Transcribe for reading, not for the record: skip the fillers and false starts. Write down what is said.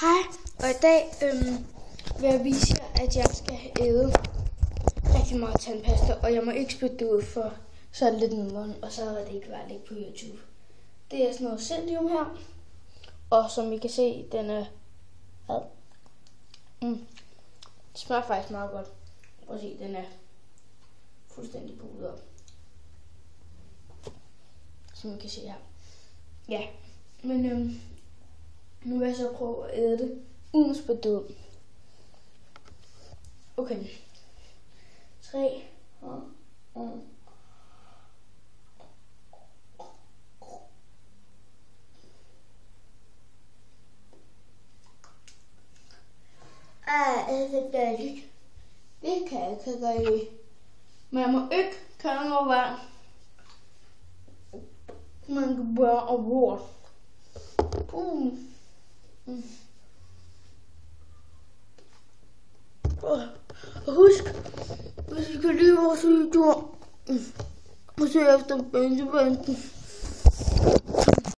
Hej, og i dag vil jeg vise jer, at jeg skal æde rigtig meget tandpasta, og jeg må ikke spytte det ud, for så er det lidt i munden, og så er det ikke værd at lægge på YouTube. Det er sådan noget Zendium her, og som I kan se, den er det smager faktisk meget godt. Prøv at se, den er fuldstændig buet op. Som I kan se her. Ja, men nu vil jeg så prøve at æde det uden at spytte det ud. Okay. 3 og det er dejligt. Det kan jeg ikke gøre i. Men jeg må ikke gøre noget vand. Man kan bare over. Og husk, hvis I kan lide vores videoer, så se efter bønsebanken.